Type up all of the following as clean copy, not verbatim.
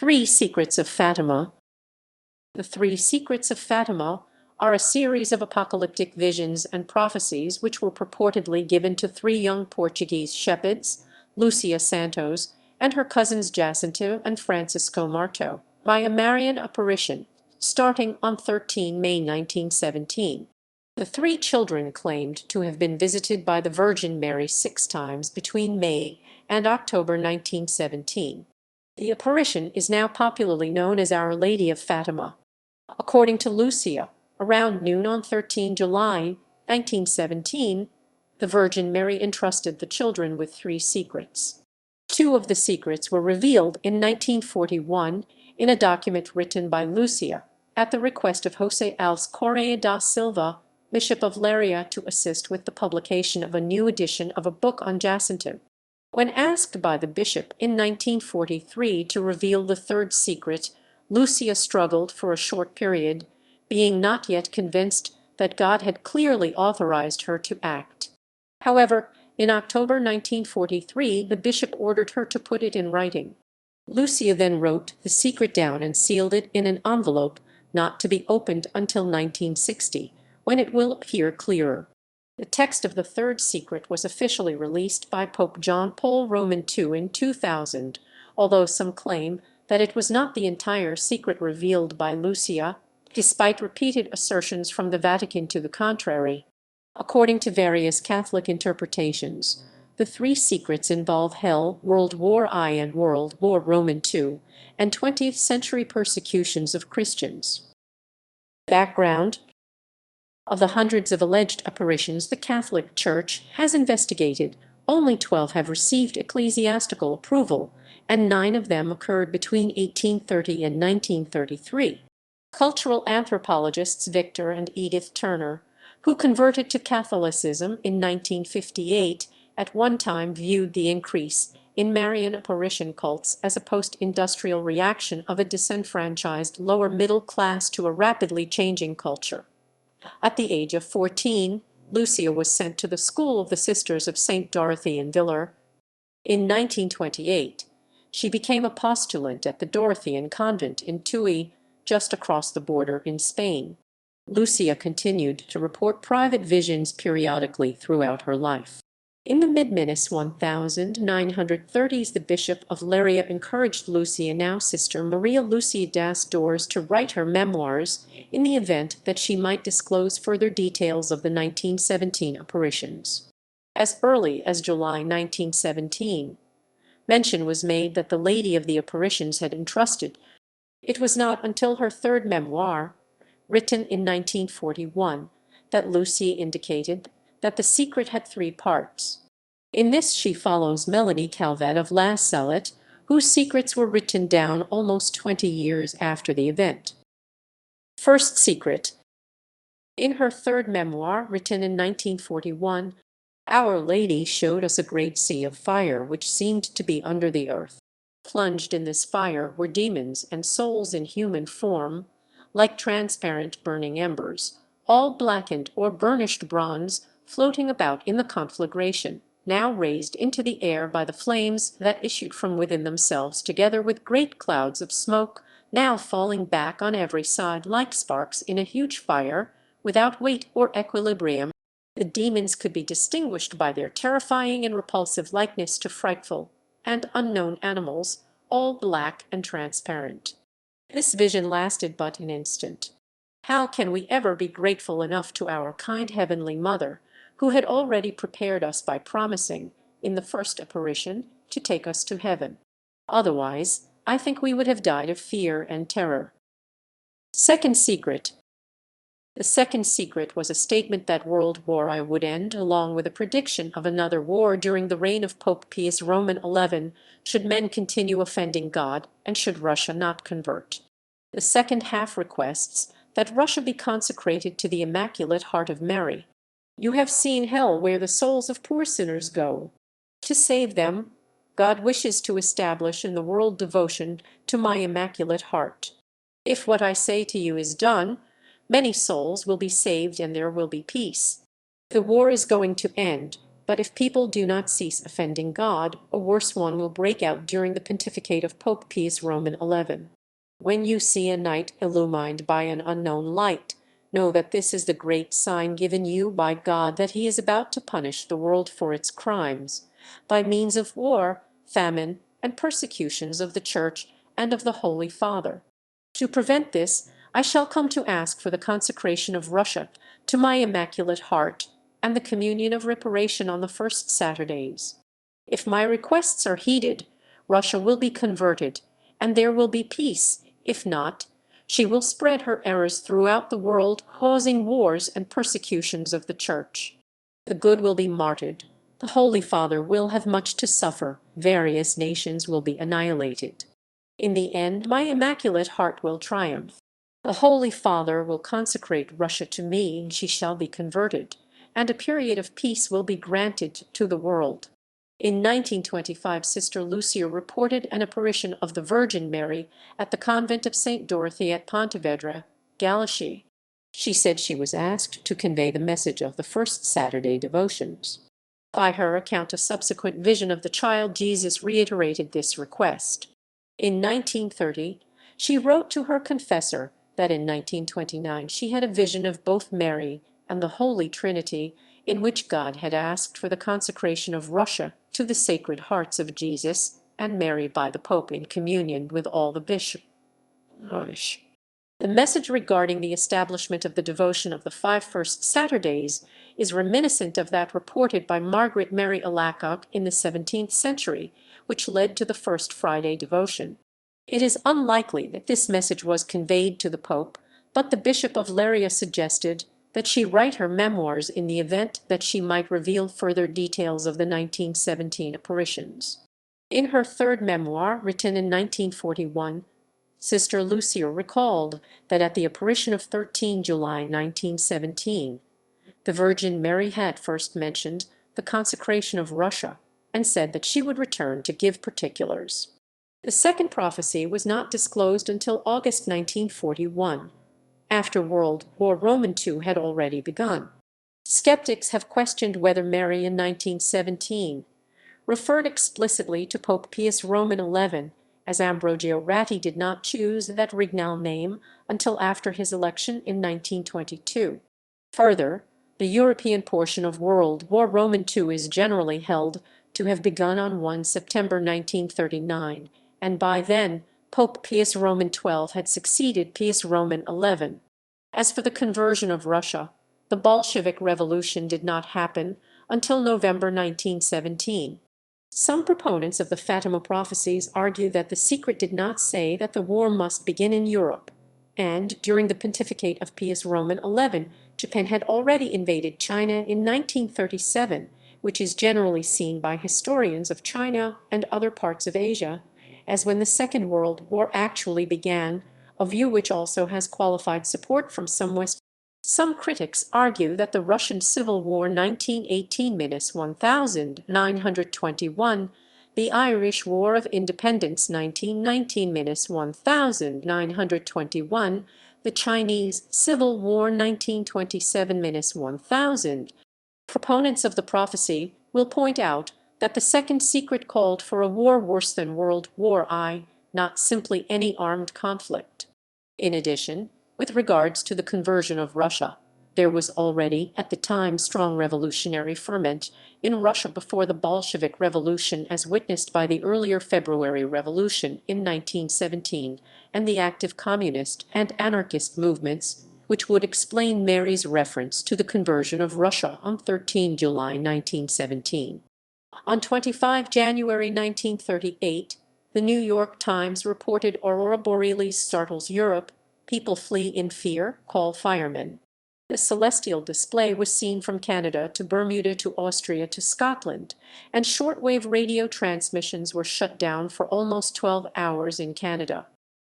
Three Secrets of Fatima. The Three Secrets of Fatima are a series of apocalyptic visions and prophecies which were purportedly given to three young Portuguese shepherds, Lúcia Santos and her cousins Jacinta and Francisco Marto, by a Marian apparition, starting on 13 May 1917. The three children claimed to have been visited by the Virgin Mary 6 times between May and October 1917. The apparition is now popularly known as Our Lady of Fátima. According to Lucia, around noon on 13 July 1917, the Virgin Mary entrusted the children with 3 secrets. 2 of the secrets were revealed in 1941 in a document written by Lucia at the request of José Alves Correia da Silva, Bishop of Leiria, to assist with the publication of a new edition of a book on Jacinta. When asked by the bishop in 1943 to reveal the 3rd secret, Lucia struggled for a short period, being not yet convinced that God had clearly authorized her to act. However, in October 1943, the bishop ordered her to put it in writing. Lucia then wrote the secret down and sealed it in an envelope not to be opened until 1960, when it will appear clearer. The text of the 3rd secret was officially released by Pope John Paul II in 2000, although some claim that it was not the entire secret revealed by Lucia, despite repeated assertions from the Vatican to the contrary. According to various Catholic interpretations, the 3 secrets involve Hell, World War I and World War II, and 20th century persecutions of Christians. Background: of the hundreds of alleged apparitions the Catholic Church has investigated, only 12 have received ecclesiastical approval, and 9 of them occurred between 1830 and 1933. Cultural anthropologists Victor and Edith Turner, who converted to Catholicism in 1958, at one time viewed the increase in Marian apparition cults as a post-industrial reaction of a disenfranchised lower middle class to a rapidly changing culture. At the age of 14, Lucia was sent to the school of the Sisters of St. Dorothy in Villars. In 1928, she became a postulant at the Dorothean convent in Tuy, just across the border in Spain. Lucia continued to report private visions periodically throughout her life. In the mid-1930s, the Bishop of Leiria encouraged Lucia, now Sister Maria Lucia das Dores, to write her memoirs in the event that she might disclose further details of the 1917 apparitions. As early as July 1917, mention was made that the Lady of the Apparitions had entrusted. It was not until her 3rd memoir, written in 1941, that Lucia indicated that the secret had 3 parts. In this she follows Melanie Calvet of La Salette, whose secrets were written down almost 20 years after the event. 1st secret. In her 3rd memoir, written in 1941, Our Lady showed us a great sea of fire which seemed to be under the earth. Plunged in this fire were demons and souls in human form, like transparent burning embers, all blackened or burnished bronze, floating about in the conflagration, now raised into the air by the flames that issued from within themselves, together with great clouds of smoke, now falling back on every side like sparks in a huge fire, without weight or equilibrium. The demons could be distinguished by their terrifying and repulsive likeness to frightful and unknown animals, all black and transparent. This vision lasted but an instant. How can we ever be grateful enough to our kind Heavenly Mother, who had already prepared us by promising, in the 1st apparition, to take us to heaven? Otherwise, I think we would have died of fear and terror. 2nd secret. The 2nd secret was a statement that World War I would end, along with a prediction of another war during the reign of Pope Pius Roman XI, should men continue offending God and should Russia not convert. The 2nd half requests that Russia be consecrated to the Immaculate Heart of Mary. You have seen hell, where the souls of poor sinners go. To save them, God wishes to establish in the world devotion to my Immaculate Heart. If what I say to you is done, many souls will be saved and there will be peace. The war is going to end, But if people do not cease offending God, a worse one will break out during the pontificate of Pope Pius Roman XI. When you see a night illumined by an unknown light, know that this is the great sign given you by God that he is about to punish the world for its crimes, by means of war, famine, and persecutions of the Church and of the Holy Father. To prevent this, I shall come to ask for the consecration of Russia to my Immaculate Heart, and the communion of reparation on the first Saturdays. If my requests are heeded, Russia will be converted, and there will be peace. If not, she will spread her errors throughout the world, causing wars and persecutions of the Church. The good will be martyred, the Holy Father will have much to suffer, various nations will be annihilated. In the end, my Immaculate Heart will triumph. The Holy Father will consecrate Russia to me, and she shall be converted, and a period of peace will be granted to the world. In 1925, Sister Lucia reported an apparition of the Virgin Mary at the convent of St. Dorothy at Pontevedra, Galicia. She said she was asked to convey the message of the first Saturday devotions. By her account, a subsequent vision of the child Jesus reiterated this request. In 1930, she wrote to her confessor that in 1929 she had a vision of both Mary and the Holy Trinity, in which God had asked for the consecration of Russia to the Sacred Hearts of Jesus and Mary by the Pope in communion with all the bishops. The message regarding the establishment of the devotion of the 5 first Saturdays is reminiscent of that reported by Margaret Mary Alacoque in the 17th century, which led to the first Friday devotion. It is unlikely that this message was conveyed to the Pope, but the Bishop of Leiria suggested that she write her memoirs in the event that she might reveal further details of the 1917 apparitions. In her third memoir, written in 1941, Sister Lucia recalled that at the apparition of 13 July 1917, the Virgin Mary had first mentioned the consecration of Russia and said that she would return to give particulars. The second prophecy was not disclosed until August 1941, after World War II had already begun. Skeptics have questioned whether Mary in 1917 referred explicitly to Pope Pius Roman XI, as Ambrogio Ratti did not choose that regnal name until after his election in 1922. Further, the European portion of World War II is generally held to have begun on 1 September 1939, and by then Pope Pius Roman XII had succeeded Pius Roman XI. As for the conversion of Russia, the Bolshevik Revolution did not happen until November 1917. Some proponents of the Fatima prophecies argue that the secret did not say that the war must begin in Europe, and during the pontificate of Pius Roman XI, Japan had already invaded China in 1937, which is generally seen by historians of China and other parts of Asia as when the Second World War actually began, a view which also has qualified support from some West. Some critics argue that the Russian Civil War 1918–1921, the Irish War of Independence 1919–1921, the Chinese Civil War 1927–1000. Proponents of the prophecy will point out that the second secret called for a war worse than World War I, not simply any armed conflict. In addition, with regards to the conversion of Russia, there was already at the time strong revolutionary ferment in Russia before the Bolshevik Revolution, as witnessed by the earlier February Revolution in 1917 and the active communist and anarchist movements, which would explain Mary's reference to the conversion of Russia on 13 July 1917. On 25 January 1938, the New York Times reported Aurora Borealis startles Europe, people flee in fear, call firemen. The celestial display was seen from Canada to Bermuda to Austria to Scotland, and shortwave radio transmissions were shut down for almost 12 hours in Canada.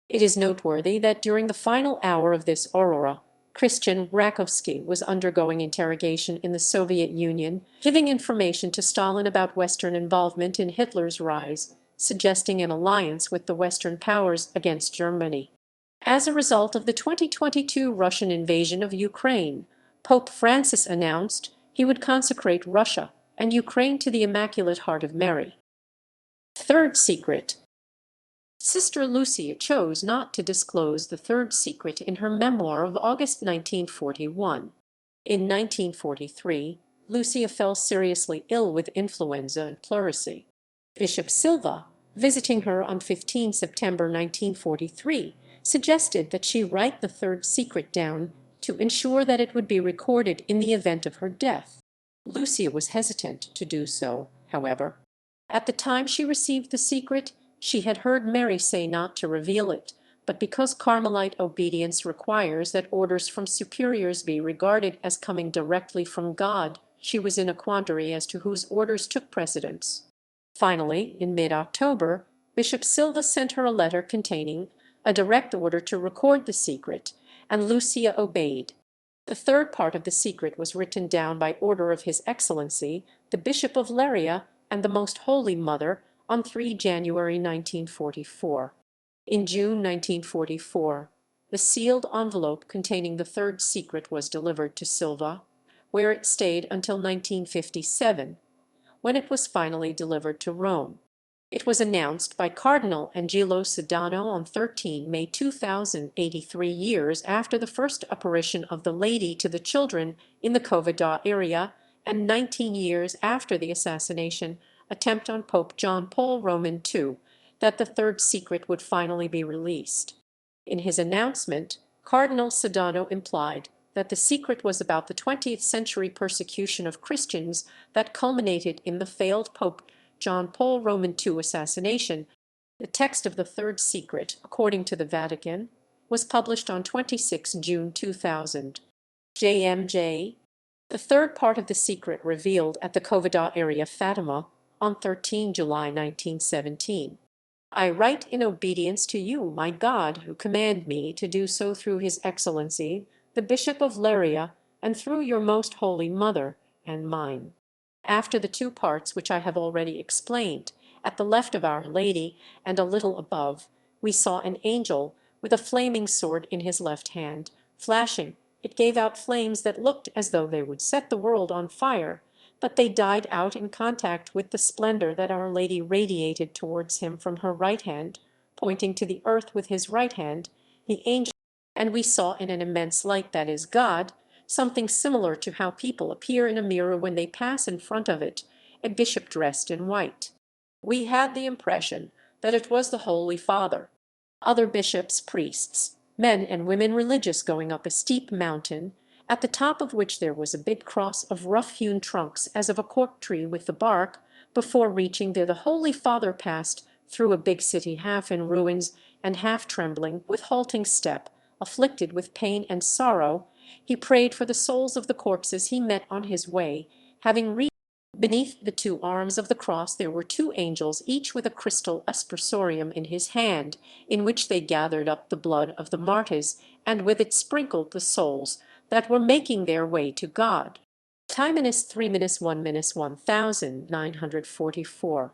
It is noteworthy that during the final hour of this aurora, Christian Rakovsky was undergoing interrogation in the Soviet Union, giving information to Stalin about Western involvement in Hitler's rise, suggesting an alliance with the Western powers against Germany. As a result of the 2022 Russian invasion of Ukraine, Pope Francis announced he would consecrate Russia and Ukraine to the Immaculate Heart of Mary. Third secret. Sister Lucia chose not to disclose the third secret in her memoir of August 1941. In 1943, Lucia fell seriously ill with influenza and pleurisy. Bishop Silva, visiting her on 15 September 1943, suggested that she write the third secret down to ensure that it would be recorded in the event of her death. Lucia was hesitant to do so, however. At the time she received the secret, she had heard Mary say not to reveal it, but because Carmelite obedience requires that orders from superiors be regarded as coming directly from God, she was in a quandary as to whose orders took precedence. Finally, in mid-October, Bishop Silva sent her a letter containing a direct order to record the secret, and Lucia obeyed. The third part of the secret was written down by order of His Excellency, the Bishop of Leiria, and the Most Holy Mother, on 3 January 1944. In June 1944, the sealed envelope containing the third secret was delivered to Silva, where it stayed until 1957, when it was finally delivered to Rome. It was announced by Cardinal Angelo Sedano on 13 May 2083, years after the first apparition of the Lady to the children in the Correia area, and 19 years after the assassination attempt on Pope John Paul II, that the third secret would finally be released. In his announcement, Cardinal Sedano implied that the secret was about the 20th century persecution of Christians that culminated in the failed Pope John Paul II assassination. The text of the third secret, according to the Vatican, was published on 26 June 2000. JMJ. The third part of the secret revealed at the Correia area Fatima on 13 July 1917. I write in obedience to you, my God, who command me to do so through His Excellency, the Bishop of Leiria, and through your most holy Mother, and mine. After the two parts which I have already explained, at the left of Our Lady, and a little above, we saw an angel with a flaming sword in his left hand, flashing. It gave out flames that looked as though they would set the world on fire, but they died out in contact with the splendor that Our Lady radiated towards him from her right hand, pointing to the earth with his right hand, the angel, and we saw in an immense light that is God, something similar to how people appear in a mirror when they pass in front of it, a bishop dressed in white. We had the impression that it was the Holy Father. Other bishops, priests, men and women religious going up a steep mountain, at the top of which there was a big cross of rough-hewn trunks as of a cork tree with the bark. Before reaching there the Holy Father passed through a big city half in ruins and half trembling, with halting step, afflicted with pain and sorrow. He prayed for the souls of the corpses he met on his way. Having reached beneath the two arms of the cross there were two angels, each with a crystal aspersorium in his hand, in which they gathered up the blood of the martyrs, and with it sprinkled the souls that were making their way to God. Time -3-1-1944.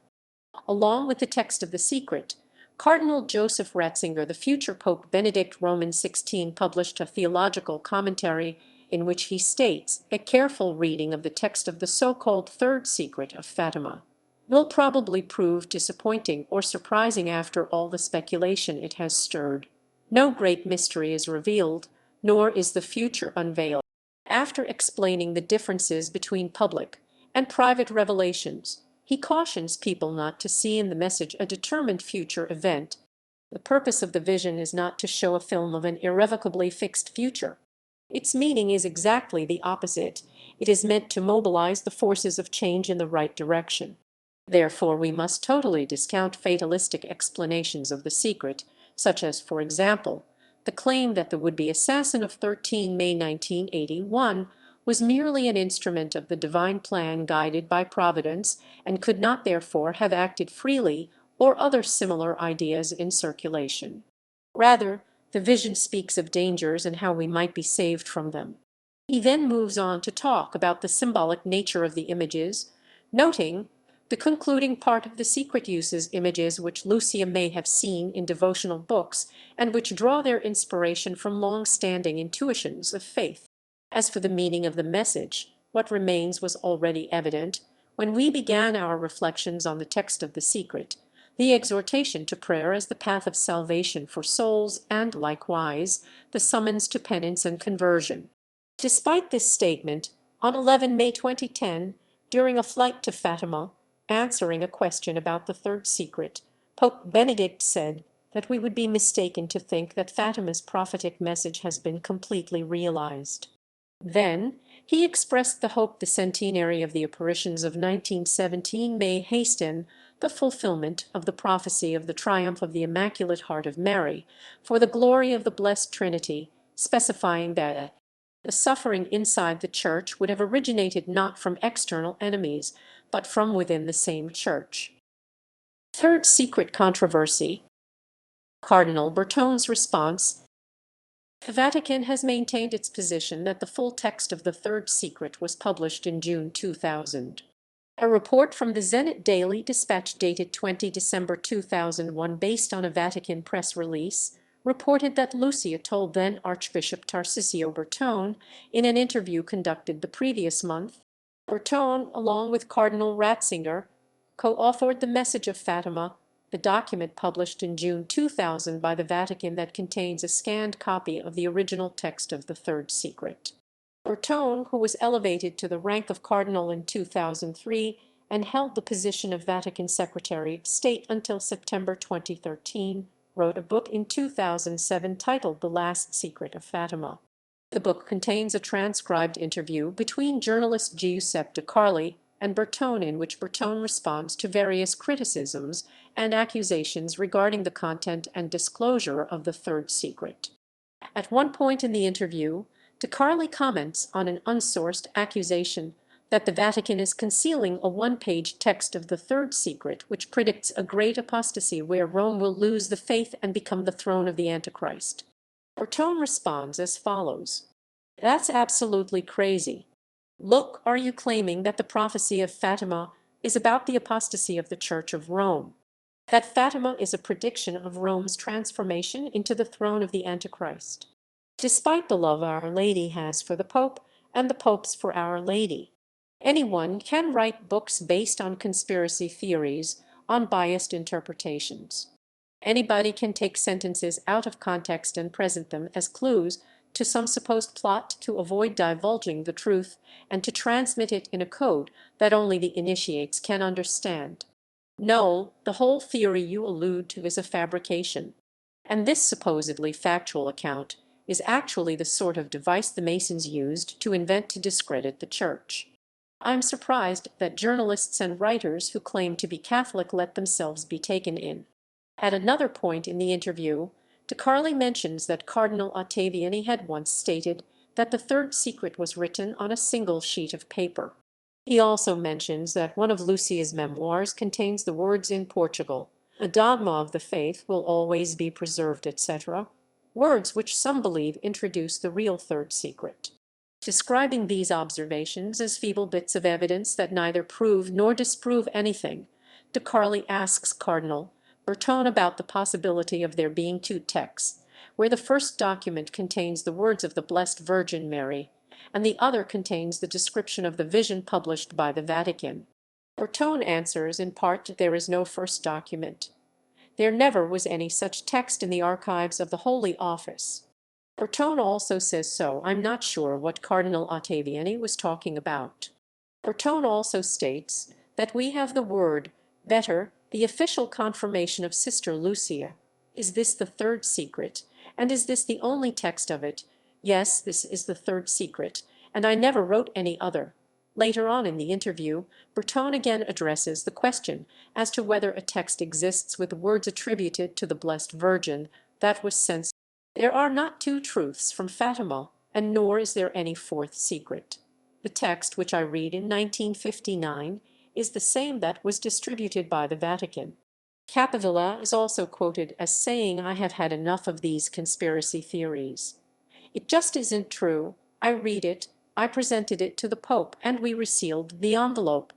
Along with the text of the secret, Cardinal Joseph Ratzinger, the future Pope Benedict Roman XVI, published a theological commentary in which he states a careful reading of the text of the so-called Third Secret of Fatima will probably prove disappointing or surprising after all the speculation it has stirred. No great mystery is revealed, nor is the future unveiled. After explaining the differences between public and private revelations, he cautions people not to see in the message a determined future event. The purpose of the vision is not to show a film of an irrevocably fixed future. Its meaning is exactly the opposite. It is meant to mobilize the forces of change in the right direction. Therefore, we must totally discount fatalistic explanations of the secret, such as, for example, the claim that the would-be assassin of 13 May 1981 was merely an instrument of the divine plan guided by Providence, and could not therefore have acted freely, or other similar ideas in circulation. Rather, the vision speaks of dangers and how we might be saved from them. He then moves on to talk about the symbolic nature of the images, noting the concluding part of the secret uses images which Lucia may have seen in devotional books, and which draw their inspiration from long-standing intuitions of faith. As for the meaning of the message, what remains was already evident. When we began our reflections on the text of the secret, the exhortation to prayer as the path of salvation for souls, and likewise the summons to penance and conversion. Despite this statement, on 11 May 2010, during a flight to Fatima, answering a question about the third secret, Pope Benedict said that we would be mistaken to think that Fatima's prophetic message has been completely realized. Then he expressed the hope the centenary of the apparitions of 1917 may hasten the fulfillment of the prophecy of the triumph of the Immaculate Heart of Mary for the glory of the Blessed Trinity, specifying that the suffering inside the Church would have originated not from external enemies, but from within the same Church. Third secret controversy. Cardinal Bertone's response. The Vatican has maintained its position that the full text of the third secret was published in June 2000. A report from the Zenit Daily Dispatch dated 20 December 2001, based on a Vatican press release, reported that Lucia told then Archbishop Tarcisio Bertone in an interview conducted the previous month. Bertone, along with Cardinal Ratzinger, co-authored the Message of Fatima, the document published in June 2000 by the Vatican that contains a scanned copy of the original text of the third secret. Bertone, who was elevated to the rank of cardinal in 2003 and held the position of Vatican Secretary of State until September 2013, wrote a book in 2007 titled The Last Secret of Fatima. The book contains a transcribed interview between journalist Giuseppe De Carli and Bertone, in which Bertone responds to various criticisms and accusations regarding the content and disclosure of the third secret. At one point in the interview, De Carli comments on an unsourced accusation that the Vatican is concealing a one-page text of the third secret which predicts a great apostasy where Rome will lose the faith and become the throne of the Antichrist. Bertone responds as follows. That's absolutely crazy. Look, are you claiming that the prophecy of Fatima is about the apostasy of the Church of Rome? That Fatima is a prediction of Rome's transformation into the throne of the Antichrist? Despite the love Our Lady has for the Pope and the Pope's for Our Lady, anyone can write books based on conspiracy theories, on biased interpretations. Anybody can take sentences out of context and present them as clues to some supposed plot to avoid divulging the truth and to transmit it in a code that only the initiates can understand. No, the whole theory you allude to is a fabrication, and this supposedly factual account is actually the sort of device the Masons used to invent to discredit the Church. I'm surprised that journalists and writers who claim to be Catholic let themselves be taken in. At another point in the interview, De Carli mentions that Cardinal Ottaviani had once stated that the third secret was written on a single sheet of paper. He also mentions that one of Lucia's memoirs contains the words in Portugal, "A dogma of the faith will always be preserved," etc., words which some believe introduce the real third secret. Describing these observations as feeble bits of evidence that neither prove nor disprove anything, De Carli asks Cardinal Bertone about the possibility of there being two texts, where the first document contains the words of the Blessed Virgin Mary, and the other contains the description of the vision published by the Vatican. Bertone answers in part that there is no first document. There never was any such text in the archives of the Holy Office. Bertone also says so. I'm not sure what Cardinal Ottaviani was talking about. Bertone also states that we have the word, better, the official confirmation of Sister Lucia. Is this the third secret? And is this the only text of it? Yes, this is the third secret, and I never wrote any other. Later on in the interview, Bertone again addresses the question as to whether a text exists with words attributed to the Blessed Virgin that was censored. There are not two truths from Fatima, and nor is there any fourth secret. The text which I read in 1959 is the same that was distributed by the Vatican. Capivilla is also quoted as saying, "I have had enough of these conspiracy theories. It just isn't true. I read it, I presented it to the Pope, and we resealed the envelope."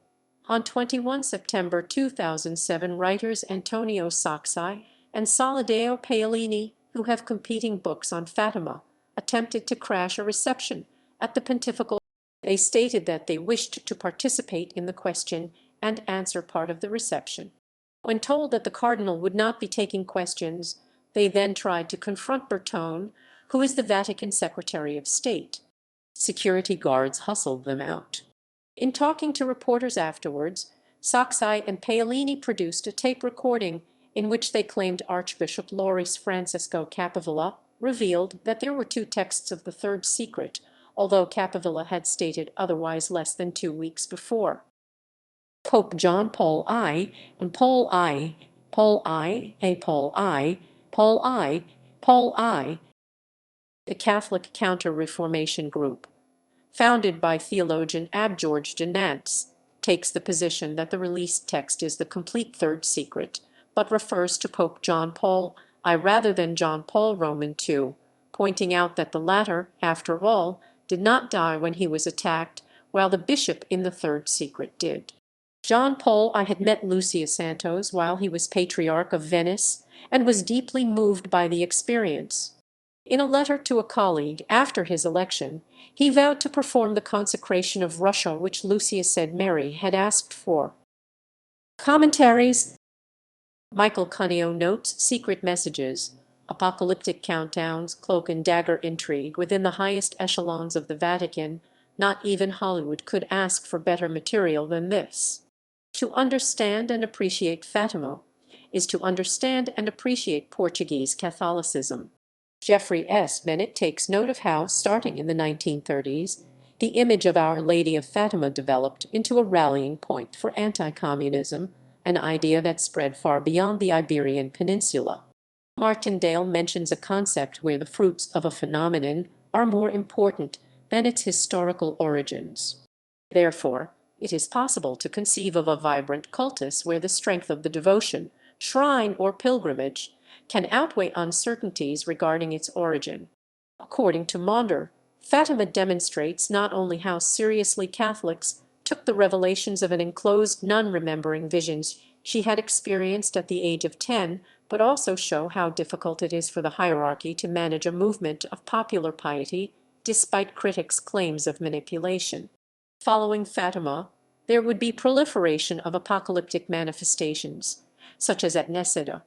On 21 September 2007, writers Antonio Saxai and Solideo Paolini, who have competing books on Fatima, attempted to crash a reception at the Pontifical. They stated that they wished to participate in the question and answer part of the reception. When told that the Cardinal would not be taking questions, they then tried to confront Bertone, who is the Vatican Secretary of State. Security guards hustled them out. In talking to reporters afterwards, Saxai and Paolini produced a tape recording in which they claimed Archbishop Loris Francisco Capivilla revealed that there were two texts of the third secret, although Capivilla had stated otherwise less than 2 weeks before. Pope John Paul I and Paul I, Paul I, Paul I, Paul I, Paul I, the Catholic Counter-Reformation group, founded by theologian Abgeorge de Nantes, takes the position that the released text is the complete third secret, but refers to Pope John Paul I rather than John Paul Roman II, pointing out that the latter, after all, did not die when he was attacked, while the bishop in the third secret did. John Paul I had met Lúcia Santos while he was Patriarch of Venice and was deeply moved by the experience. In a letter to a colleague after his election, he vowed to perform the consecration of Russia which Lucia said Mary had asked for. Commentaries. Michael Cuneo notes secret messages, apocalyptic countdowns, cloak and dagger intrigue within the highest echelons of the Vatican. Not even Hollywood could ask for better material than this. To understand and appreciate Fatima is to understand and appreciate Portuguese Catholicism. Jeffrey S. Bennett takes note of how, starting in the 1930s, the image of Our Lady of Fatima developed into a rallying point for anti-communism, an idea that spread far beyond the Iberian Peninsula. Martindale mentions a concept where the fruits of a phenomenon are more important than its historical origins. Therefore, it is possible to conceive of a vibrant cultus where the strength of the devotion, shrine, or pilgrimage can outweigh uncertainties regarding its origin. According to Maunder, Fatima demonstrates not only how seriously Catholics took the revelations of an enclosed nun remembering visions she had experienced at the age of 10, but also show how difficult it is for the hierarchy to manage a movement of popular piety, despite critics' claims of manipulation. Following Fatima, there would be proliferation of apocalyptic manifestations, such as at Neseda,